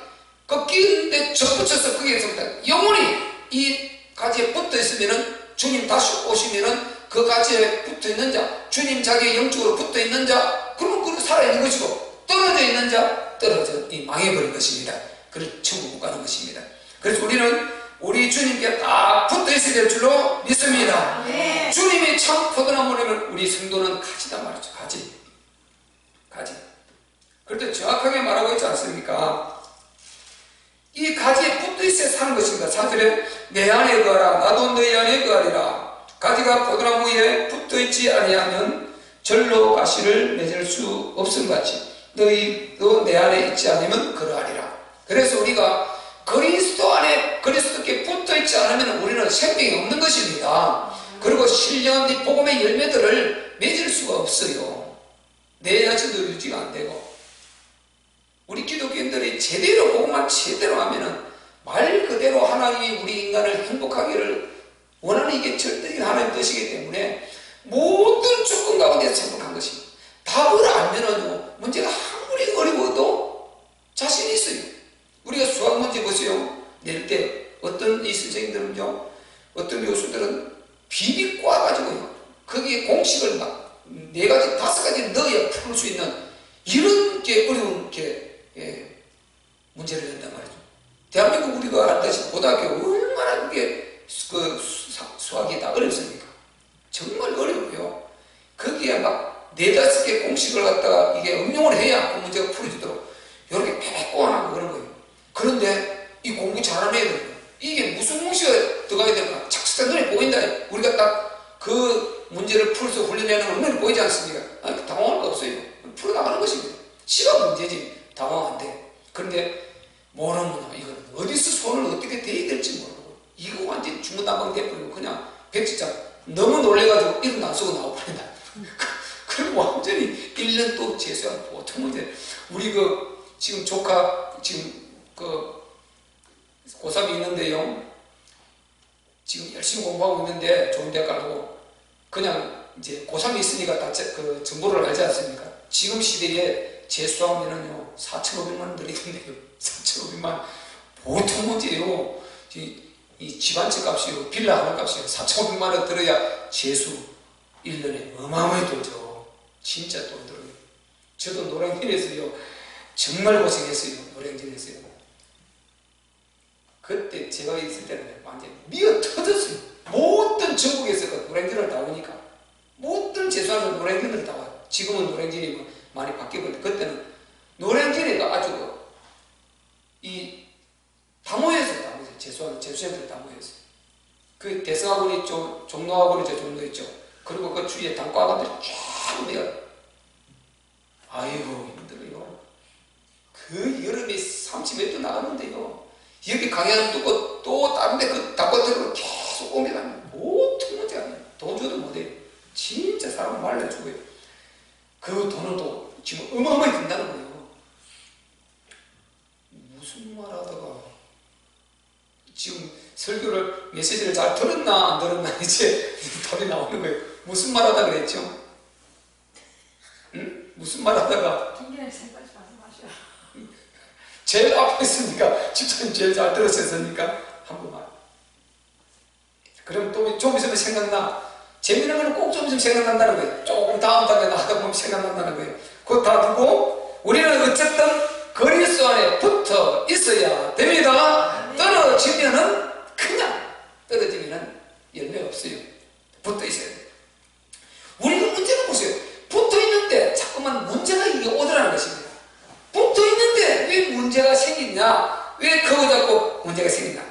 끼는데 접붙여서 거기에서부터 영원히 이 가지에 붙어 있으면은 주님 다시 오시면은 그 가지에 붙어 있는 자, 주님 자기의 영적으로 붙어 있는 자, 그러면 그는 살아있는 것이고 떨어져 있는 자, 망해버린 것입니다. 그래서 천국 못 가는 것입니다. 그래서 우리는 우리 주님께 딱 붙어 있어야 될 줄로 믿습니다. 주님이 참 포도나무라면 우리 성도는 가지다 말이죠. 가지. 그럴 때 정확하게 말하고 있지 않습니까? 이 가지에 붙어 있어야 사는 것입니다. 4절에 내 안에 거하라 나도 너희 안에 거하리라. 가지가 포도나무에 붙어 있지 아니하면 절로 가시를 맺을 수 없음같이 너희도 내 안에 있지 않으면 그러하리라. 그래서 우리가 그리스도 안에 그리스도께 붙어 있지 않으면 우리는 생명이 없는 것입니다. 그리고 신령한 이 복음의 열매들을 맺을 수가 없어요. 내 자체도 유지가 안 되고 우리 기독교인들이 제대로 복음만 제대로 하면은 말 그대로 하나님이 우리 인간을 행복하기를 원하는 이게 절대적인 하나님의 뜻이기 때문에 모든 조건 가운데서 행복한 것입니다. 답을 알면은요 문제가 아무리 어려워도 자신이 있어요. 우리가 수학 문제 보세요. 낼 때 어떤 이 선생님들은요 어떤 교수들은 비비꼬아 가지고요 거기에 공식을 막 4가지 5가지 넣어야 풀 수 있는 이런 게 어려운 게 문제를 낸단 말이죠. 대한민국 우리가 알다시피 고등학교 얼마나 그게 수학이 다 어렵습니까? 정말 어려워요. 거기에 막 4-5개 공식을 갖다가 이게 응용을 해야 그 문제가 풀어지도록 이렇게 빼꼼하고 그런 거예요. 그런데 이 공부 잘하는 애들 이게 무슨 공식이 들어가야 될까? 착착 눈에 보인다. 우리가 딱 그 문제를 풀어서 훈련하는 눈에 보이지 않습니까? 아니, 당황할 거 없어요. 풀어나가는 것입니다. 시간 문제지 당황한데. 그런데 모르면 이거는 어디서 손을 어떻게 대야 될지 모르고 이거 완전히 중구난방 돼버리고 그냥 백지장 너무 놀래가지고 이름 안 쓰고 나와버린다. 그리고 완전히 1년 또 재수한 보통 문제. 우리 지금 조카 지금 고3이 있는데요. 지금 열심히 공부하고 있는데 좋은 대학 가고 그냥 이제 고3이 있으니까 다 정보를 알지 않습니까? 지금 시대에 재수하면은요 4,500만 원 들이던데요. 4,500만 원. 보통 문제요. 이 집안집 값이요. 빌라 하나 값이요. 4,500만 원 들어야 재수 1년에 어마어마하게 들죠. 진짜 돈 들어요. 저도 노량진에서요. 정말 고생했어요. 노량진에서요. 그때 제가 있을 때는 완전 미어 터졌어요. 모든 전국에서 그 노량진을 다 오니까 모든 재수하는 노량진을 다 와요. 지금은 노량진이 뭐 많이 바뀌었는데 그때는 노량진에가 아주 다 모였어요. 다 모였어요. 재수생들 다 모였어요. 그 대성학원 있죠. 종로학원 있죠. 종로 있죠. 그리고 그 주위에 단과학원들이 쫙 모여요. 아이고 힘들어요. 그 여름에 30몇 도 나갔는데요. 여기 강연 두고 또 다른 데 그 단과들로 계속 옮겨다니면 보통 문제 아니에요. 돈 줘도 못해요. 진짜 사람 말려 죽어요. 그 돈은 또 지금 어마어마하게 든다는 거예요. 무슨 말 하다가 지금 설교를 메시지를 잘 들었나 안 들었나 이제 답이 나오는 거예요. 무슨 말 하다 그랬죠? 응? 무슨 말 하다가 김기현 선생님 말씀하셔. 제일 앞에 있으니까 집사님 제일 잘 들었으니까 한 번만. 그럼 또 좀 있으면 생각나. 재미있는 거는 꼭 좀 있으면 생각난다는 거예요. 조금 다음 단계 나가다 보면 생각난다는 거예요. 그거 다 두고 우리는 어쨌든 그리스도 안에 붙어 있어야 됩니다. 떨어지면은 그냥 떨어지면은 열매 없어요. 붙어 있어야 돼요. 우리가 문제가 보세요. 붙어 있는데 자꾸만 문제가 이게 오더라는 것입니다. 붙어 있는데 왜 문제가 생기냐? 왜 그거 자꾸 문제가 생기냐?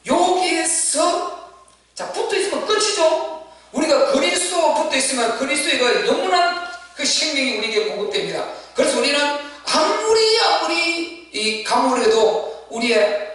여기에서 자 붙어 있으면 끝이죠. 우리가 그리스도 붙어 있으면 그리스도의 영원한 그 생명이 우리에게 공급됩니다. 그래서 우리는 아무리 이 가물해도 우리의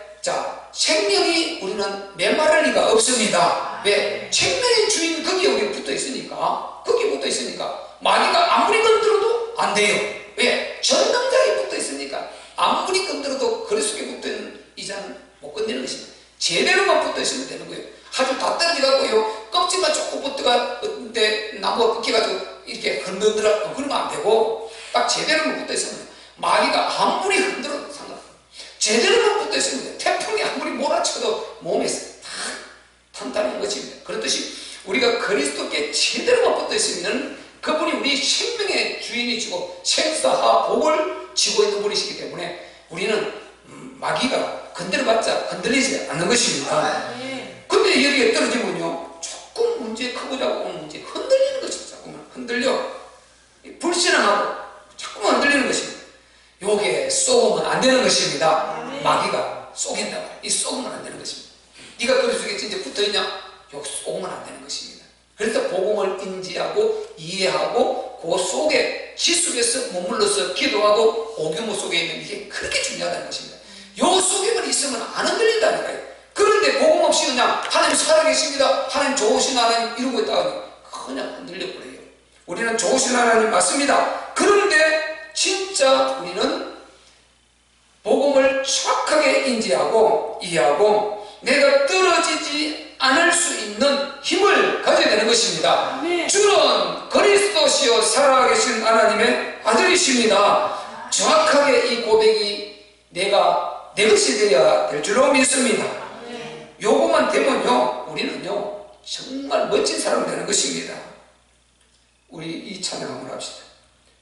생명이 우리는 메마를 리가 없습니다. 왜? 생명의 주인 거기에 우리 붙어 있으니까. 거기에 붙어 있으니까 마귀가 아무리 건드려도 안 돼요. 왜? 전능자에 붙어 있으니까 아무리 건드려도 그리스도에 붙어 있는 이자는 못 건드리는 것입니다. 제대로만 붙어 있으면 되는 거예요. 아주 다 떨어져가고요. 껍질만 조금 붙어가 근데 나무가 끊겨가지고 이렇게 흔들더라 그러면 안 되고 딱 제대로만 붙어 있으면 돼요. 마귀가 아무리 흔들어도 상관없어요. 제대로만 붙어 있으면 돼요. 태풍이 아무리 몰아쳐도 몸에서 다 탄탄한 것입니다. 그렇듯이 우리가 그리스도께 제대로만 붙어 있으면 그분이 우리 생명의 주인이시고 생사하 복을 지고 있는 분이시기 때문에 우리는 마귀가 건드려봤자 흔들리지 않는 것입니다. 근데 여기에 떨어지면요 조금 문제 크고 작고 문제 흔들리는 것입니다. 자꾸만 흔들려 불신앙하고 자꾸만 흔들리는 것입니다. 요게 쏘으면 안 되는 것입니다. 마귀가 쏘긴다 말이야. 이 쏘으면 안 되는 것입니다. 네가 그리스도에 진짜 붙어있냐? 요 쏘으면 안 되는 것입니다. 그래서 복음을 인지하고 이해하고 그 속에 지속에서 머물러서 기도하고 오교모 속에 있는 이게 그렇게 중요하다는 것입니다. 요 속에만 있으면 안 흔들린다는 거예요. 그런데 복음 없이 그냥 하나님 살아계십니다. 하나님 좋으신 하나님 이러고 있다가 그냥 흔들려버려요. 우리는 좋으신 하나님 맞습니다. 그런데 진짜 우리는 복음을 정확하게 인지하고 이해하고 내가 떨어지지 않을 수 있는 힘을 가져야 되는 것입니다. 주는 그리스도시요 살아계신 하나님의 아들이십니다. 정확하게 이 고백이 내가 내 것이 되어야 될 줄로 믿습니다. 요것만 되면요 우리는요 정말 멋진 사람 되는 것입니다. 우리 이 찬양 한번 합시다.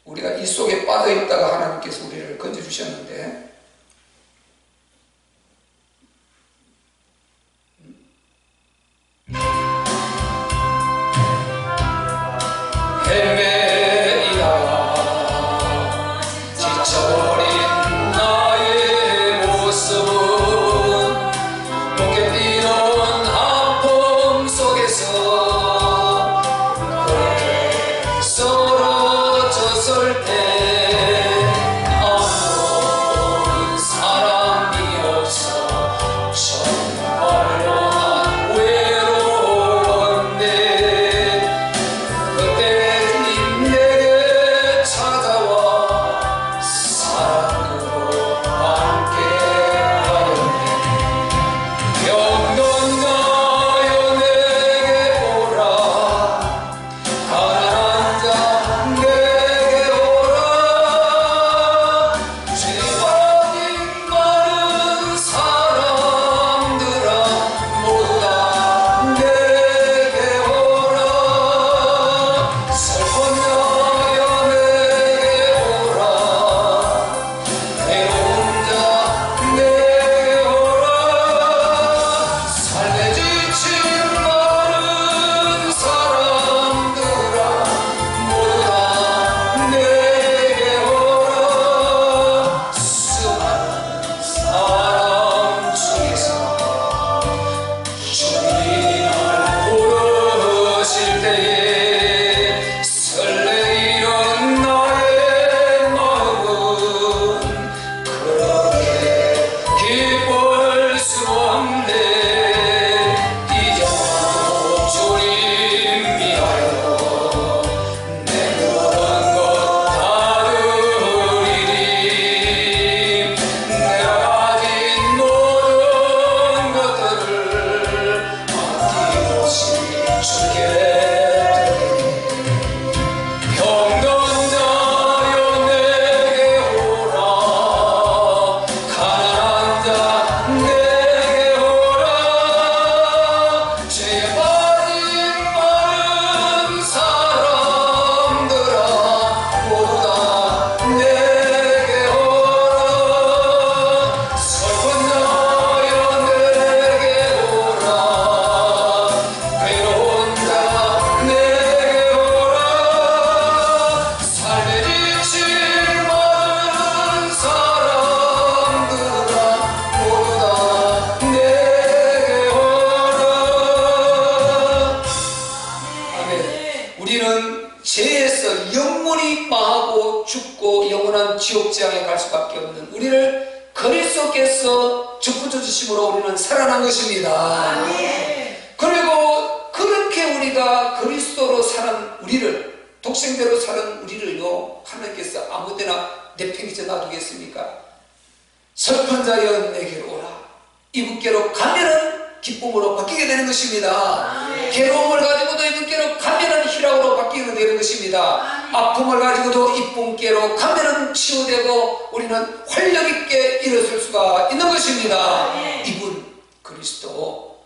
우리가 이 속에 빠져있다가 하나님께서 우리를 건져주셨는데 헤매이다 지쳐버린 나의 모습은 높게 뛰는 아픔 속에서 그렇게 쓰러졌을 때 아무도 죽고 영원한 지옥재앙에 갈 수밖에 없는 우리를 그리스도께서 죽부쳐 주심으로 우리는 살아난 것입니다. 그리고 그렇게 우리가 그리스도로 사는 우리를, 독생대로 사는 우리를요, 하나님께서 아무데나 내팽개쳐 놔두겠습니까? 슬픈 자여 내게로 오라. 이분께로 가면은 기쁨으로 바뀌게 되는 것입니다. 괴로움을 가지고도 이분께로 가면은 희락으로 바뀌게 되는 것입니다. 아픔을 가지고도 이분께로 가면은 치유되고 우리는 활력 있게 일어설 수가 있는 것입니다. 이분 그리스도,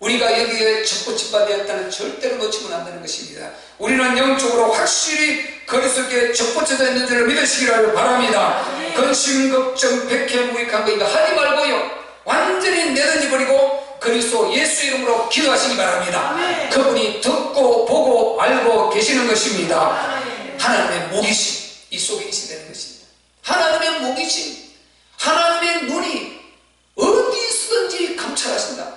우리가 여기에 적고침바 되었다는 절대로 놓치면 안 되는 것입니다. 우리는 영적으로 확실히 그리스도께 적고쳐져 있는 줄을 믿으시기를 바랍니다. 근심, 걱정, 백해, 무익한 거 이거 하지 말고요, 완전히 내던져 버리고 그리스도 예수 이름으로 기도하시기 바랍니다. 그분이 듣고 보고 알고 계시는 것입니다. 하나님의 목이심, 이 속에 있어야 되는 것입니다. 하나님의 목이심, 하나님의 눈이 어디서든지 감찰하신다.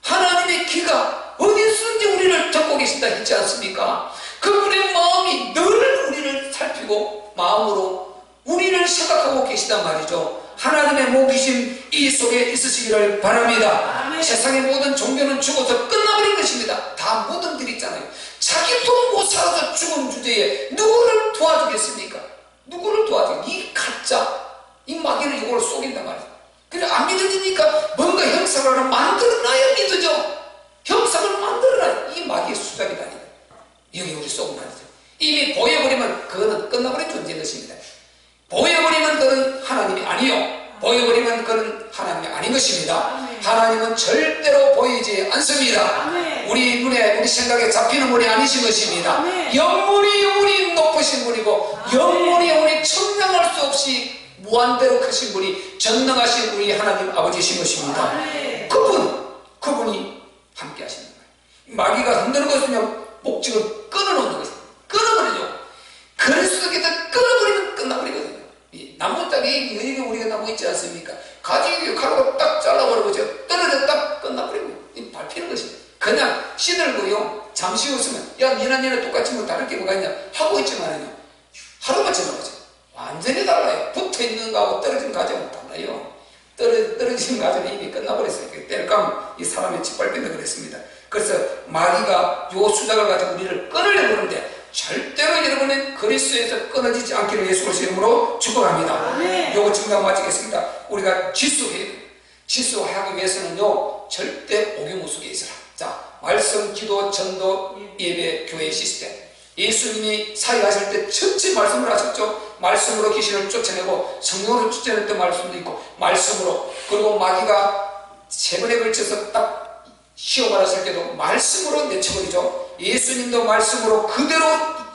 하나님의 귀가 어디서든지 우리를 듣고 계신다 했지 않습니까? 그분의 마음이 늘 우리를 살피고 마음으로 우리를 생각하고 계시단 말이죠. 하나님의 목이심 이 속에 있으시기를 바랍니다. 세상의 모든 종교는 죽어서 끝나버린 것입니다. 다 모든 들 있잖아요. 자기도 못 살아서 죽은 주제에 누구를 도와주겠습니까? 누구를 도와주겠습니까? 이 가짜, 이 마귀는 이걸 속인단 말이죠. 그래, 안 믿어지니까 뭔가 형상을 하나 만들어놔야 믿어져. 형상을 만들어놔야 이 마귀의 수작이 다니다. 여기 우리 속은 말이죠. 이미 보여버리면 그거는 끝나버린 존재인 것입니다. 보여버리면 그는 하나님이 아니요, 보여버리면 그는 하나님이 아닌 것입니다. 하나님은 절대로 보이지 않습니다. 우리 눈에, 우리 생각에 잡히는 분이 아니신 것입니다. 영원히 높으신 분이고 영원히 청량할 수 없이 무한대로 크신 분이 전능하신 우리 하나님 아버지신 것입니다. 그분이 함께 하시는 거예요. 마귀가 흔드는 것은요, 목적을 끊어놓는 것입니다. 끊어버리죠. 그리스도께서 끊어버리면 끝나버리거든요. 나무짝이 여기 우리가 나무 있지 않습니까? 가지 가루로 딱 잘라버리고 떨어져 딱 끝나버리고 밟히는 것입니다. 그냥 시들고요, 잠시 웃으면 야 니나 똑같이 뭐 다를 게 뭐가 있냐 하고 있지만은요, 하루만 지나보죠, 완전히 달라요. 붙어있는 거하고 떨어진 가지하고 달라요. 떨어진 가지는 이미 끝나버렸어요. 때를까면 이 사람이 짓밟힌다 그랬습니다. 그래서 마귀가 요 수작을 가지고 우리를 끊으려고 하는데 절대로 여러분은 그리스도에서 끊어지지 않기를 예수 그리스도 이름으로 축복합니다. 요거 증거 마치겠습니다. 우리가 지수해야 돼요. 지수하기 위해서는요, 절대 오경 속에 있으라. 자, 말씀, 기도, 전도, 예배, 교회 시스템. 예수님이 사역하실 때 전체 말씀을 하셨죠. 말씀으로 귀신을 쫓아내고 성령으로 쫓아냈던 말씀도 있고, 말씀으로. 그리고 마귀가 3번에 걸쳐서 딱 시험을 하실 때도 말씀으로 내쳐버리죠. 예수님도 말씀으로 그대로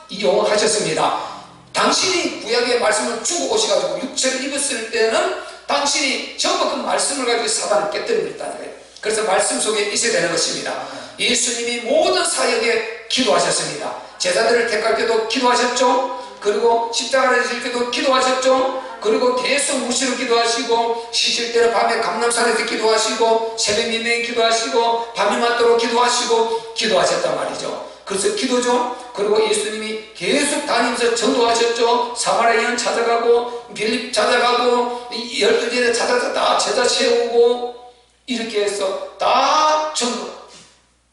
이용하셨습니다. 당신이 구약의 말씀을 주고 오셔가지고 육체를 입었을 때는 당신이 전부 그 말씀을 가지고 사단을 깨뜨려버렸다는 거예요. 그래서 말씀 속에 있어야 되는 것입니다. 예수님이 모든 사역에 기도하셨습니다. 제자들을 택할 때도 기도하셨죠. 그리고 십자가를 지실 때도 기도하셨죠. 그리고 계속 무시로 기도하시고, 쉬실 때는 밤에 감람산에서 기도하시고, 새벽 민명에 기도하시고, 밤이 맞도록 기도하시고, 기도하셨단 말이죠. 그래서 기도죠. 그리고 예수님이 계속 다니면서 전도하셨죠. 사마리아 여인 찾아가고, 빌립 찾아가고, 12제자 찾아서 다 제자 세우고, 이렇게 해서 다 전도,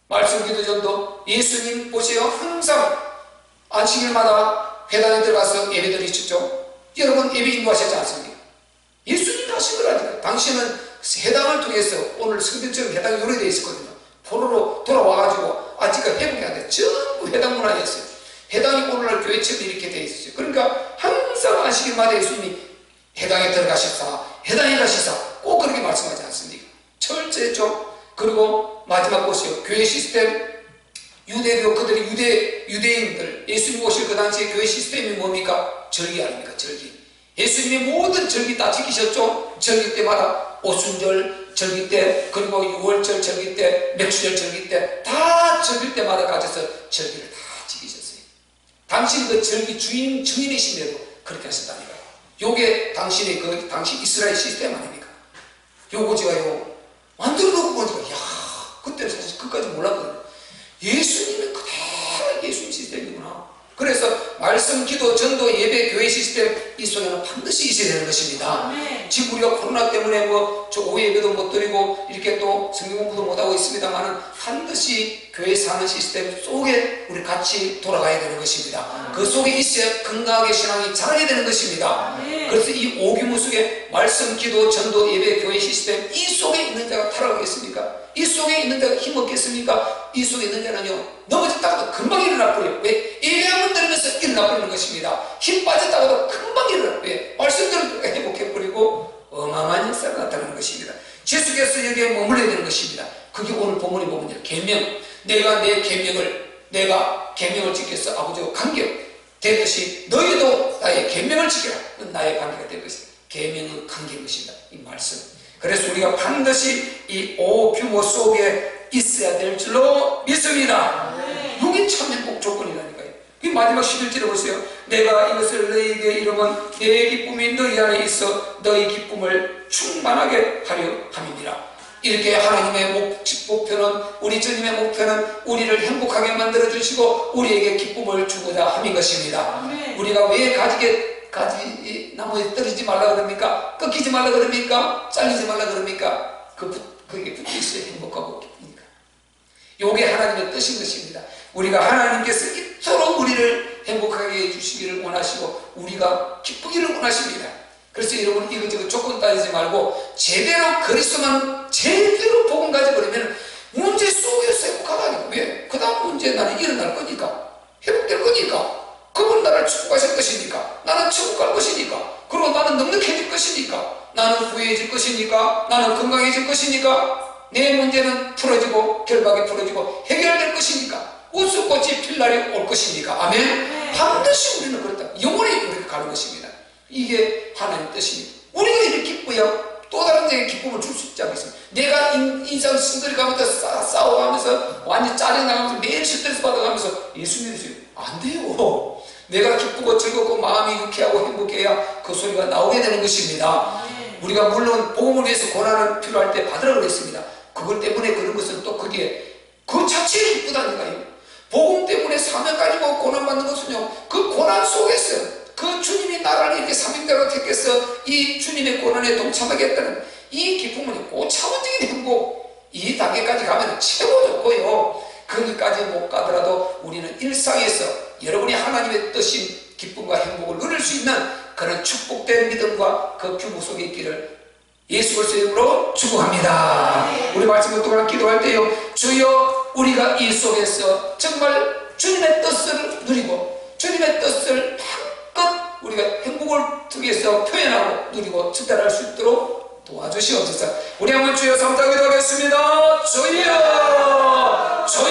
말씀 기도 전도. 예수님 보세요, 항상 안식일마다 회당에 들어가서 예배 드리셨죠. 여러분 예배 인도하셨지 않습니까? 예수님이 하신 거라니까요. 당신은 회당을 통해서, 오늘 성전처럼 회당이 요래되어 있었거든요. 포로로 돌아와가지고 아직까지 회복이 안 돼. 전부 회당 문화였어요. 회당이 오늘날 교회처럼 이렇게 되어 있었죠. 그러니까 항상 안식일마다 예수님이 회당에 들어가셨다, 회당에 가시다, 꼭 그렇게 말씀하지 않습니까? 철저했죠. 그리고 마지막 보세요. 교회 시스템, 유대교, 그들이 유대인들, 예수님 오실 그 당시에 교회 시스템이 뭡니까? 절기 아닙니까? 절기. 예수님이 모든 절기 다 지키셨죠? 절기 때마다 오순절 절기 때, 그리고 6월절 절기 때, 맥주절 절기 때, 다 절기 때마다 가셔서 절기를 다 지키셨어요. 당신 그 절기 주인이신데도 그렇게 하셨다니까요. 요게 당신의 당시 이스라엘 시스템 아닙니까? 요거 제가요, 만들어 놓고 보니까, 야, 그때 사실 끝까지 몰랐거든요. 예수님의 그대로 예수님 시스템이구나. 그래서 말씀 말씀, 기도, 전도, 예배, 교회 시스템 이 속에는 반드시 있어야 되는 것입니다. 지금 우리가 코로나 때문에 저 오후 예배도 못 드리고 이렇게 또 성경 공부도 못하고 있습니다만은 반드시 교회 사는 시스템 속에 우리 같이 돌아가야 되는 것입니다. 그 속에 있어야 건강하게 신앙이 자라게 되는 것입니다. 그래서 이 오규모 속에 말씀, 기도, 전도, 예배, 교회 시스템 이 속에 있는 자가 타락하겠습니까? 이 속에 있는 자가 힘없겠습니까? 이 속에 있는 자는요 넘어졌다고도 금방 일어나 버려요. 왜? 예배하면 들으면서 일어나 버리는 것입니다. 힘 빠졌다고도 금방 일어나. 왜? 말씀 들으면 회복해 버리고 어마어마한 역사가 나타나는 것입니다. 예수께서 여기에 머물러야 되는 것입니다. 그게 오늘 본문에 보면 계명, 내가 내 계명을 지켜서 아버지와 관계되듯이 너희도 나의 계명을 지켜라. 나의 관계가 될 것이다. 계명은 관계인 것입니다. 이 말씀. 그래서 우리가 반드시 이 오규모 속에 있어야 될 줄로 믿습니다. 이게 참 행복 조건이라니까요. 이 마지막 11절에 보세요. 내가 이것을 너희에게 이르면 내 기쁨이 너희 안에 있어 너희 기쁨을 충만하게 하려 함이니라. 이렇게 하나님의 목표는, 우리 주님의 목표는 우리를 행복하게 만들어 주시고 우리에게 기쁨을 주고자 함인 것입니다. 우리가 왜 가지 나무에 떨어지지 말라 그럽니까? 끊기지 말라 그럽니까? 잘리지 말라 그럽니까? 그게 붙어 있어야 행복하고 기쁘니까. 요게 하나님의 뜻인 것입니다. 우리가 하나님께서 이토록 우리를 행복하게 해주시기를 원하시고 우리가 기쁘기를 원하십니다. 그래서 여러분 이것저것 조건 따지지 말고 제대로 그리스도만 제대로 복음 가져버리면 문제 속에서 행복하다니까. 왜? 그 다음 문제 나는 일어날 거니까, 회복될 거니까, 그분 나를 축복하실 것이니까, 나는 천국 갈 것이니까, 그리고 나는 넉넉해질 것이니까, 나는 후회해질 것이니까, 나는 건강해질 것이니까, 내 문제는 풀어지고 결박이 풀어지고 해결될 것이니까, 웃음꽃이 필 날이 올 것이니까. 아멘. 반드시 우리는 그렇다. 영원히 우리가 가는 것입니다. 이게 하나님의 뜻입니다. 우리가 이렇게 기뻐야 또 다른 데에 기쁨을 줄 수 있지 않겠습니까? 내가 인상 싱글이 가면서 싸워가면서 완전 짜증나가면서 매일 스트레스 받아가면서 예수 믿으세요. 안 돼요. 내가 기쁘고 즐겁고 마음이 유쾌하고 행복해야 그 소리가 나오게 되는 것입니다. 우리가 물론 복음을 위해서 고난을 필요할 때 받으라 그랬습니다. 그것 때문에 그런 것은 또 그게 그 자체에 기쁘다니까요. 복음 때문에 사명 가지고 고난받는 것은요, 그 고난 속에서 그 주님이 나를 이렇게 사명자로 택해서 이 주님의 고난에 동참하겠다는 이 기쁨은 고차원적인 행복, 이 단계까지 가면 최고 좋고요. 거기까지 못 가더라도 우리는 일상에서 여러분이 하나님의 뜻인 기쁨과 행복을 누릴 수 있는 그런 축복된 믿음과 그 규모 속에 있기를 예수 그리스도의 이름으로 축복합니다. 우리 말씀을 동안 기도할 때요, 주여 우리가 이 속에서 정말 주님의 뜻을 누리고 주님의 뜻을 마음껏 우리가 행복을 통해서 표현하고 누리고 전달할 수 있도록 도와주시옵소서. 우리 한번 주여 삼다 기도하겠습니다. 주여